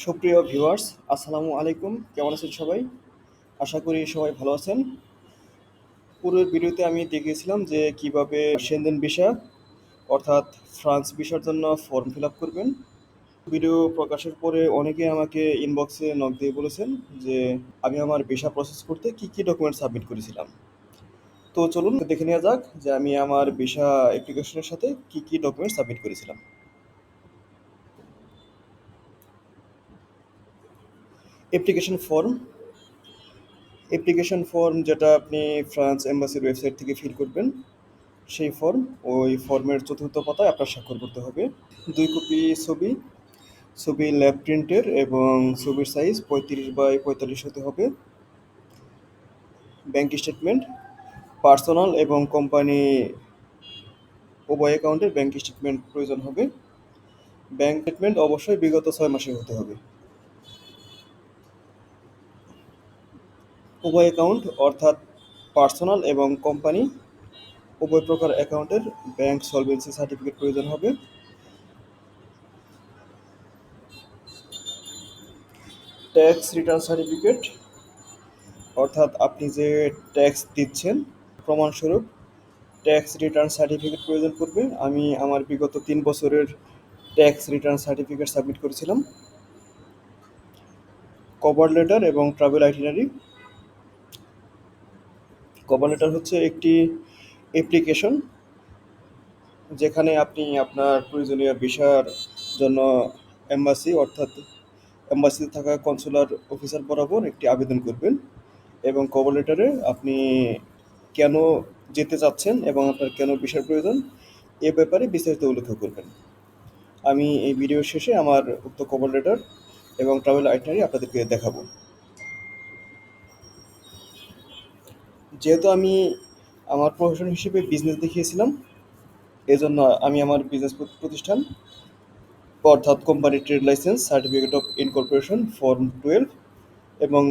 সুপ্রিয় ভিউয়ার্স, আসসালামু আলাইকুম। কেমন আছেন সবাই? আশা করি সবাই ভালো আছেন। পূর্বের ভিডিওতে আমি দেখিয়েছিলাম যে কিভাবে সেনজেন ভিসা অর্থাৎ ফ্রান্স ভিসার জন্য ফর্ম ফিল আপ করবেন। ভিডিও প্রকাশের পরে অনেকে আমাকে ইনবক্সে নক দিয়ে বলেছেন যে আমি আমার ভিসা প্রসেস করতে কি ডকুমেন্ট সাবমিট করেছিলাম। তো চলুন দেখে নেওয়া যাক যে আমি আমার ভিসা অ্যাপ্লিকেশনের সাথে কি ডকুমেন্ট সাবমিট করেছিলাম। অ্যাপ্লিকেশন ফর্ম যেটা আপনি ফ্রান্স এম্বাসির ওয়েবসাইট থেকে ফিল করবেন, সেই ফর্ম। ওই ফর্মের চতুর্থ পাতায় আপনার স্বাক্ষর করতে হবে। 2 কপি ছবি, ছবি ল্যাব প্রিন্টের এবং ছবির সাইজ 35x45 হতে হবে। ব্যাংক স্টেটমেন্ট, পার্সোনাল এবং কোম্পানি উভয় অ্যাকাউন্টের ব্যাংক স্টেটমেন্ট প্রয়োজন হবে। ব্যাংক স্টেটমেন্ট অবশ্যই বিগত 6 মাসের হতে হবে। উভয় অ্যাকাউন্ট অর্থাৎ পার্সোনাল এবং কোম্পানি উভয় প্রকার অ্যাকাউন্টের ব্যাংক সলভেন্সি সার্টিফিকেট প্রয়োজন হবে। ট্যাক্স রিটার্ন সার্টিফিকেট অর্থাৎ আপনি যে ট্যাক্স দিচ্ছেন প্রমাণস্বরূপ ট্যাক্স রিটার্ন সার্টিফিকেট প্রয়োজন পড়বে। আমি আমার বিগত 3 বছরের ট্যাক্স রিটার্ন সার্টিফিকেট সাবমিট করেছিলাম। কভার লেটার এবং ট্রাভেল আইটিনারি। কভার লেটার হচ্ছে একটি অ্যাপ্লিকেশন যেখানে আপনি আপনার প্রয়োজনীয় ভিসার জন্য এম্বাসিতে থাকা কনসুলার অফিসার বরাবর একটি আবেদন করবেন এবং কভার লেটারে আপনি কেন যেতে চাচ্ছেন এবং আপনার কেন ভিসার প্রয়োজন এ ব্যাপারে বিস্তারিত উল্লেখ করবেন। আমি এই ভিডিও শেষে আমার উক্ত কভার লেটার এবং ট্রাভেল আইটিনারি আপনাদেরকে দেখাবো। যেহেতু আমি আমার প্রফেশন হিসেবে বিজনেস দেখিয়েছিলাম, এজন্য আমি আমার বিজনেস প্রতিষ্ঠান অর্থাৎ company trade licence, certificate of incorporation, form 12 এবং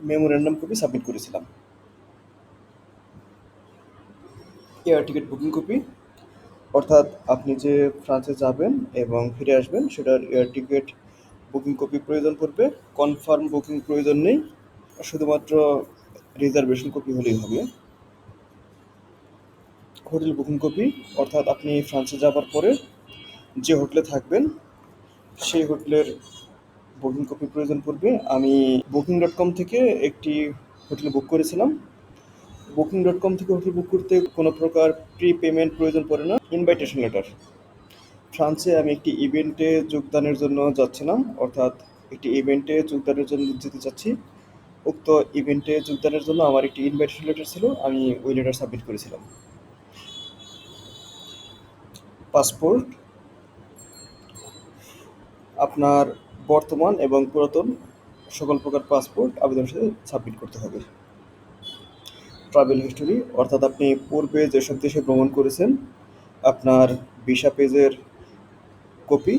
মেমোরেন্ডাম কপি সাবমিট করেছিলাম। এয়ার টিকিট বুকিং কপি অর্থাৎ আপনি যে ফ্রান্সে যাবেন এবং ফিরে আসবেন সেটার এয়ার টিকিট বুকিং কপি প্রয়োজন পড়বে। কনফার্ম বুকিং প্রয়োজন নেই, শুধুমাত্র রিজার্ভেশন কপি হলেই হবে। হোটেল বুকিং কপি অর্থাৎ আপনি ফ্রান্সে যাবার পরে যে হোটেলে থাকবেন সেই হোটেলের বুকিং কপি প্রয়োজন পড়বে। আমি Booking.com থেকে একটি হোটেল বুক করেছিলাম। Booking.com থেকে হোটেল বুক করতে কোনো প্রকার প্রি পেমেন্ট প্রয়োজন পড়ে না। ইনভাইটেশন লেটার, ফ্রান্সে আমি একটি ইভেন্টে যোগদানের জন্য যাচ্ছিলাম, অর্থাৎ একটি ইভেন্টে যোগদানের জন্য যেতে চাচ্ছি। উক্ত ইভেন্টে যোগদানের জন্য আমার একটি ইনভাইটেশন লেটার ছিল, আমি ওই লেটার সাবমিট করেছিলাম। পাসপোর্ট, আপনার বর্তমান এবং পুরাতন সকল প্রকার পাসপোর্ট আবেদনের সাথে সাবমিট করতে হবে। ট্রাভেল হিস্টোরি অর্থাৎ আপনি পূর্বে যেসব দেশে ভ্রমণ করেছেন আপনার ভিসা পেজের কপি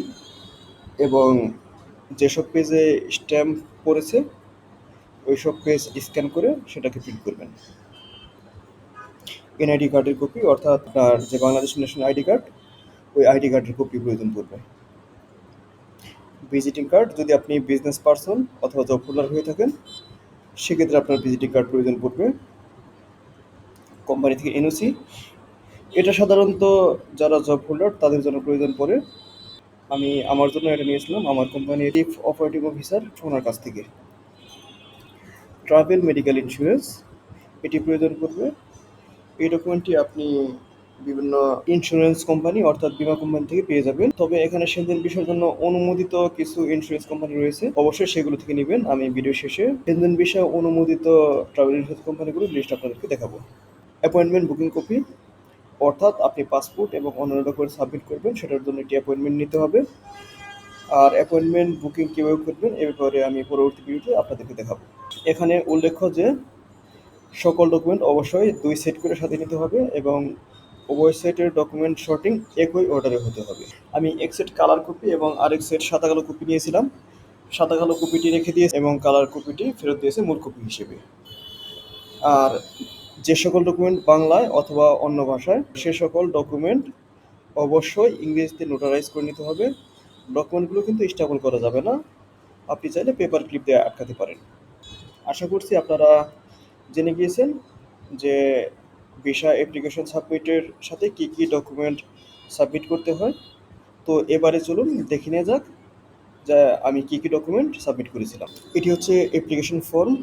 এবং যেসব পেজে স্ট্যাম্প পড়েছে ওইসব পেজ স্ক্যান করে সেটাকে প্রিন্ট করবেন। এনআইডি কার্ডের কপি অর্থাৎ আপনার যে বাংলাদেশ ন্যাশনাল আইডি কার্ড, ওই আইডি কার্ডের কপি প্রয়োজন পড়বে। ভিজিটিং কার্ড, যদি আপনি বিজনেস পারসন অথবা জব হোল্ডার হয়ে থাকেন সেক্ষেত্রে আপনার ভিজিটিং কার্ড প্রয়োজন পড়বে। কোম্পানি থেকে এনওসি, এটা সাধারণত যারা জব হোল্ডার তাদের জন্য প্রয়োজন পড়ে। আমি আমার জন্য এটা নিয়েছিলাম আমার কোম্পানির চিফ অপারেটিভ অফিসার ওনার কাছ থেকে। ট্রাভেল মেডিকেল ইন্স্যুরেন্স, এটি প্রয়োজন পড়বে। এই ডকুমেন্টটি আপনি বিভিন্ন ইন্স্যুরেন্স কোম্পানি অর্থাৎ বীমা কোম্পানি থেকে পেয়ে যাবেন। তবে এখানে সেনজেন ভিসার জন্য অনুমোদিত কিছু ইন্স্যুরেন্স কোম্পানি রয়েছে, অবশ্যই সেগুলো থেকে নেবেন। আমি ভিডিও শেষে সেনজেন ভিসা অনুমোদিত ট্রাভেল ইন্স্যুরেন্স কোম্পানিগুলোর লিস্ট আপনাদেরকে দেখাবো। অ্যাপয়েন্টমেন্ট বুকিং কপি অর্থাৎ আপনি পাসপোর্ট এবং অন্যান্য ডকুমেন্ট সাবমিট করবেন, সেটার জন্য একটি অ্যাপয়েন্টমেন্ট নিতে হবে। আর অ্যাপয়েন্টমেন্ট বুকিং কীভাবে করবেন এ ব্যাপারে আমি পরবর্তী ভিডিওতে আপনাদেরকে দেখাবো। এখানে উল্লেখ্য যে সকল ডকুমেন্ট অবশ্যই 2 সেট করে সাথে নিতে হবে এবং উভয় সেটের ডকুমেন্ট শর্টিং একই অর্ডারে হতে হবে। আমি এক সেট কালার কপি এবং আরেক সেট সাদা কালো কপি নিয়েছিলাম। সাদা কালো কপিটি রেখে দিয়েছি এবং কালার কপিটি ফেরত দিয়েছে মূল কপি হিসেবে। আর যে সকল ডকুমেন্ট বাংলায় অথবা অন্য ভাষায় সে সকল ডকুমেন্ট অবশ্যই ইংরেজিতে নোটারাইজ করে নিতে হবে। ডকুমেন্টগুলো কিন্তু স্টেপল করা যাবে না, আপনি চাইলে পেপার ক্লিপ দিয়ে আটকাতে পারেন। আশা করছি আপনারা জেনে গিয়েছেন যে ভিসা অ্যাপ্লিকেশন সাবমিটের সাথে কি কি ডকুমেন্ট সাবমিট করতে হয়। তো এবারে চলুন দেখে নেওয়া যাক যে আমি কি কি ডকুমেন্ট সাবমিট করেছিলাম। এটি হচ্ছে অ্যাপ্লিকেশন ফর্ম।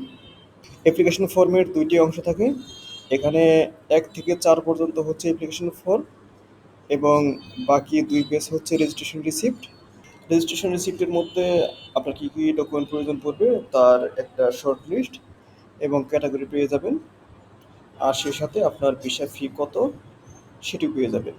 অ্যাপ্লিকেশন ফর্মের ২টি অংশ থাকে। এখানে ১ থেকে ৪ পর্যন্ত হচ্ছে অ্যাপ্লিকেশন ফর্ম এবং বাকি ২ পেজ হচ্ছে রেজিস্ট্রেশন রিসিপ্ট। রেজিস্ট্রেশন রিসিপ্টের মধ্যে আপনার কী কী ডকুমেন্ট প্রয়োজন পড়বে তার একটা শর্ট লিস্ট এবং ক্যাটাগরি পেয়ে যাবেন। আর সেই সাথে আপনার ভিসা ফি কত সেটিও পেয়ে যাবেন।